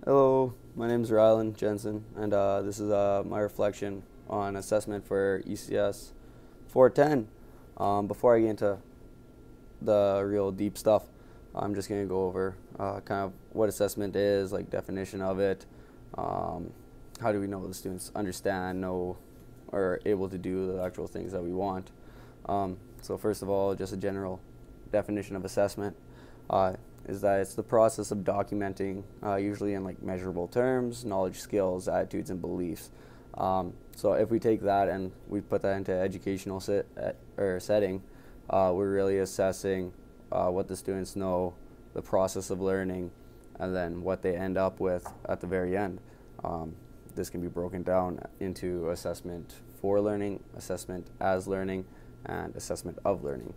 Hello, my name is Rylan Jensen, and this is my reflection on assessment for ECS 410. Before I get into the real deep stuff, I'm just going to go over kind of what assessment is, like definition of it, how do we know the students understand, know, or are able to do the actual things that we want. So first of all, just a general definition of assessment. Is that it's the process of documenting, usually in like measurable terms, knowledge, skills, attitudes, and beliefs. So if we take that and we put that into educational setting, we're really assessing what the students know, the process of learning, and then what they end up with at the very end. This can be broken down into assessment for learning, assessment as learning, and assessment of learning.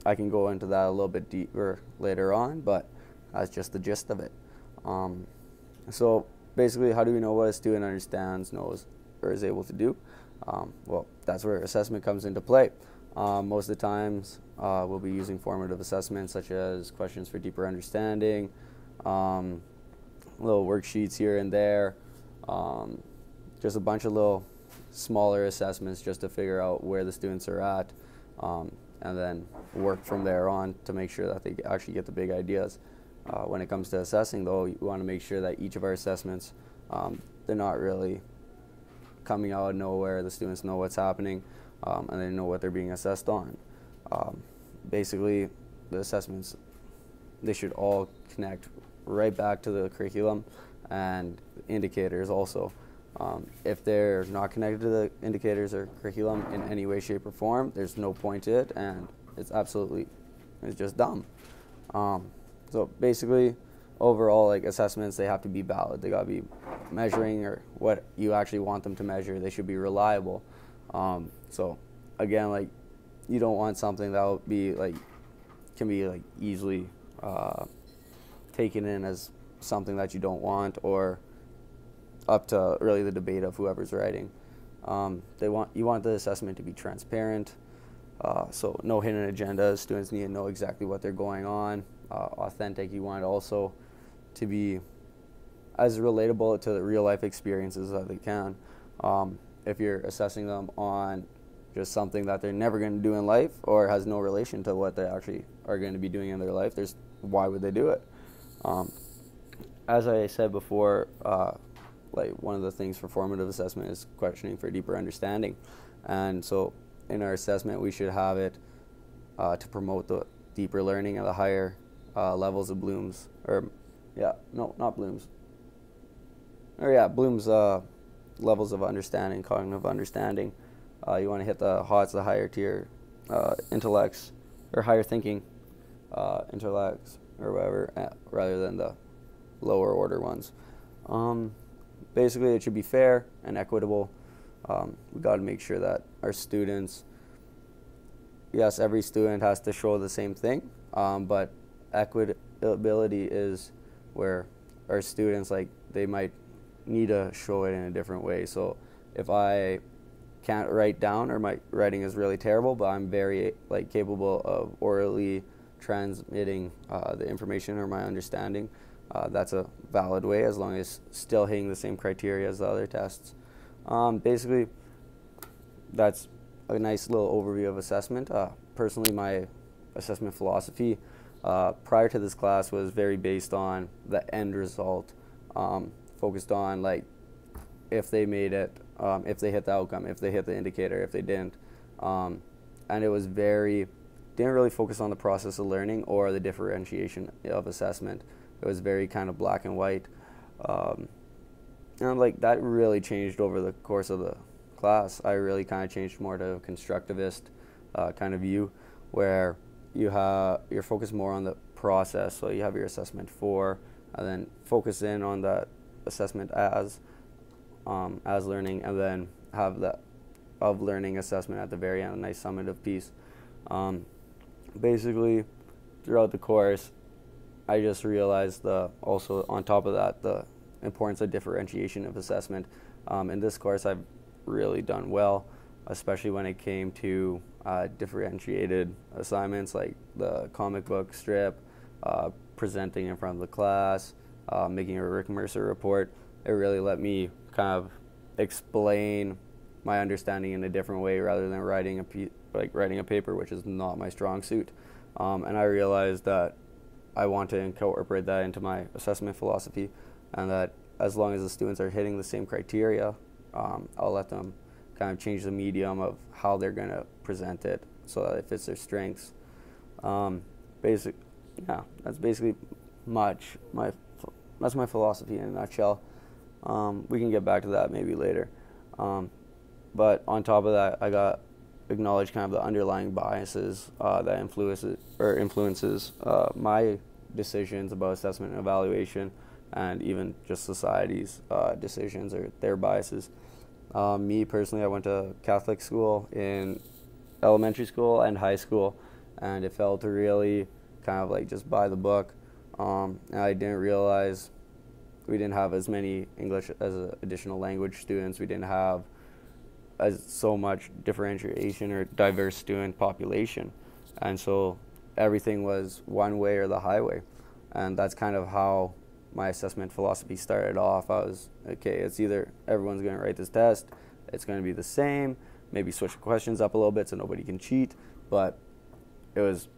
I can go into that a little bit deeper later on, but that's just the gist of it. So basically, how do we know what a student understands, knows, or is able to do? Well, that's where assessment comes into play. Most of the times, we'll be using formative assessments such as questions for deeper understanding, little worksheets here and there, just a bunch of little smaller assessments just to figure out where the students are at. And then work from there on to make sure that they actually get the big ideas. When it comes to assessing, though, you want to make sure that each of our assessments, they're not really coming out of nowhere. The students know what's happening, and they know what they're being assessed on. Basically, the assessments, they should all connect right back to the curriculum and indicators also. If they're not connected to the indicators or curriculum in any way, shape, or form, there's no point to it, and it's just dumb. So basically, overall, like assessments, they have to be valid. They gotta be measuring or what you actually want them to measure. They should be reliable. So again, like you don't want something that will be like can be like easily taken in as something that you don't want, or up to really the debate of whoever's writing. You want the assessment to be transparent, so no hidden agendas. Students need to know exactly what they're going on. Authentic. You want it also to be as relatable to the real life experiences that they can. If you're assessing them on just something that they're never going to do in life or has no relation to what they actually are going to be doing in their life, why would they do it? As I said before, like one of the things for formative assessment is questioning for deeper understanding, and so in our assessment we should have it to promote the deeper learning at the higher levels of Bloom's, Bloom's levels of understanding, cognitive understanding. You want to hit the HOTS, the higher tier intellects or higher thinking intellects or whatever, rather than the lower order ones. Basically, it should be fair and equitable. We got to make sure that our students, yes, every student has to show the same thing, but equitability is where our students, like, they might need to show it in a different way. So if I can't write down, or my writing is really terrible, but I'm very capable of orally transmitting the information or my understanding, that's a valid way, as long as still hitting the same criteria as the other tests. Basically, that's a nice little overview of assessment. Personally, my assessment philosophy prior to this class was very based on the end result, focused on like if they made it, if they hit the outcome, if they hit the indicator, if they didn't. And it was didn't really focus on the process of learning or the differentiation of assessment. It was very kind of black and white. And like that really changed over the course of the class. I really kind of changed more to a constructivist kind of view, where you're focused more on the process. So you have your assessment for, and then focus in on that assessment as learning, and then have the of learning assessment at the very end, a nice summative piece. Basically, throughout the course, I just realized also on top of that, the importance of differentiation of assessment. In this course, I've really done well, especially when it came to differentiated assignments like the comic book strip, presenting in front of the class, making a Rick Mercer report. It really let me kind of explain my understanding in a different way rather than writing a paper, which is not my strong suit. And I realized that I want to incorporate that into my assessment philosophy, and that as long as the students are hitting the same criteria, I'll let them kind of change the medium of how they're going to present it so that it fits their strengths. That's basically that's my philosophy in a nutshell. We can get back to that maybe later. But on top of that, I got acknowledge kind of the underlying biases that influences my decisions about assessment and evaluation, and even just society's decisions or their biases. Me personally, I went to Catholic school in elementary school and high school, and it felt really kind of like just by the book. And I didn't realize we didn't have as many English as additional language students. We didn't have so much differentiation or diverse student population, and so everything was one way or the highway. And that's kind of how my assessment philosophy started off. I was, okay, it's either everyone's going to write this test, it's going to be the same, maybe switch the questions up a little bit so nobody can cheat, but it was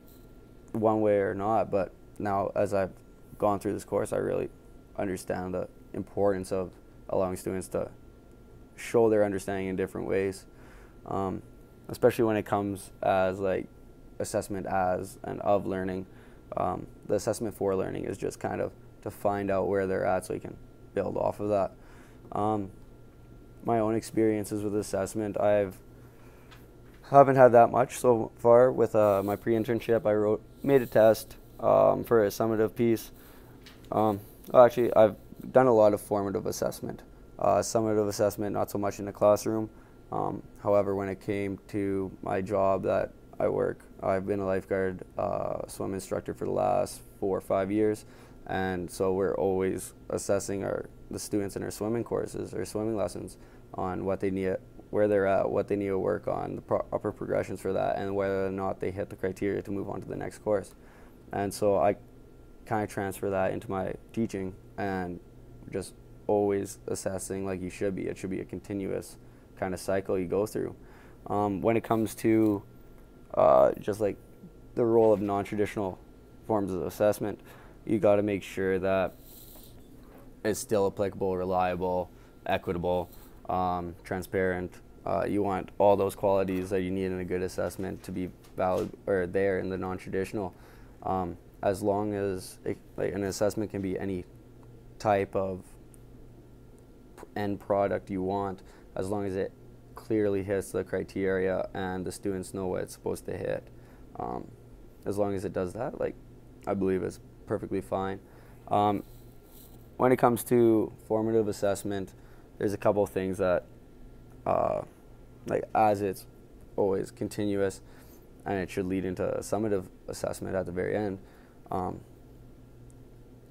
one way or not. But now, as I've gone through this course, I really understand the importance of allowing students to show their understanding in different ways, especially when it comes as like assessment as and of learning. The assessment for learning is just kind of to find out where they're at so you can build off of that. My own experiences with assessment, haven't had that much so far. With my pre-internship, I made a test for a summative piece. Actually, I've done a lot of formative assessment. Summative assessment, not so much in the classroom. However, when it came to my job that I work, I've been a lifeguard swim instructor for the last 4 or 5 years, and so we're always assessing the students in our swimming courses or swimming lessons on what they need, where they're at, what they need to work on, the upper progressions for that, and whether or not they hit the criteria to move on to the next course. And so I kind of transfer that into my teaching, and just always assessing like you should be. It should be a continuous kind of cycle you go through. When it comes to just like the role of non-traditional forms of assessment, you got to make sure that it's still applicable, reliable, equitable, transparent. You want all those qualities that you need in a good assessment to be valid or there in the non-traditional. As long as like an assessment can be any type of end product you want, as long as it clearly hits the criteria and the students know what it's supposed to hit. As long as it does that, like, I believe it's perfectly fine. When it comes to formative assessment, there's a couple of things that, like, as it's always continuous and it should lead into a summative assessment at the very end.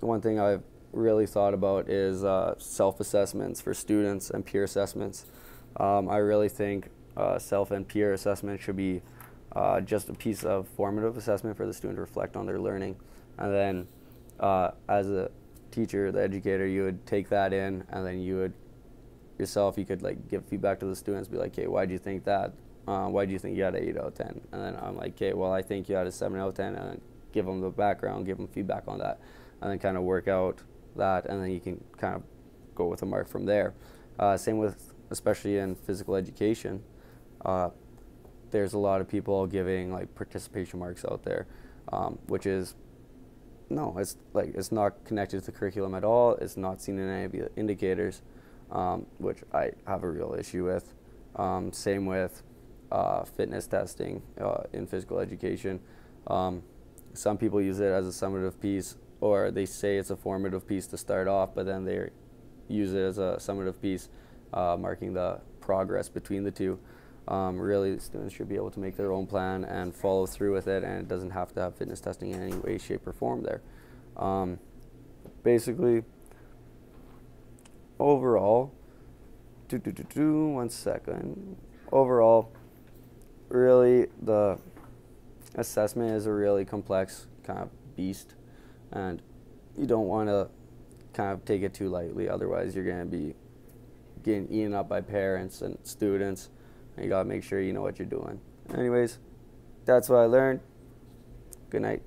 One thing I've really thought about is self-assessments for students and peer assessments. I really think self and peer assessment should be just a piece of formative assessment for the student to reflect on their learning. And then as a teacher, the educator, you would take that in, and then you could like give feedback to the students, be like, okay, why do you think that? Why do you think you had an 8 out of 10? And then I'm like, okay, well, I think you had a 7 out of 10, and then give them the background, give them feedback on that, and then kind of work out that, and then you can kind of go with a mark from there. Same with, especially in physical education, there's a lot of people giving like participation marks out there, which is, no, it's not connected to the curriculum at all. It's not seen in any of the indicators, which I have a real issue with. Same with fitness testing in physical education. Some people use it as a summative piece, or they say it's a formative piece to start off, but then they use it as a summative piece, marking the progress between the two. Really, students should be able to make their own plan and follow through with it, and it doesn't have to have fitness testing in any way, shape, or form there. Basically, overall, one second. Overall, really, the assessment is a really complex kind of beast, and you don't want to kind of take it too lightly. Otherwise, you're going to be getting eaten up by parents and students. And you got to make sure you know what you're doing. Anyways, that's what I learned. Good night.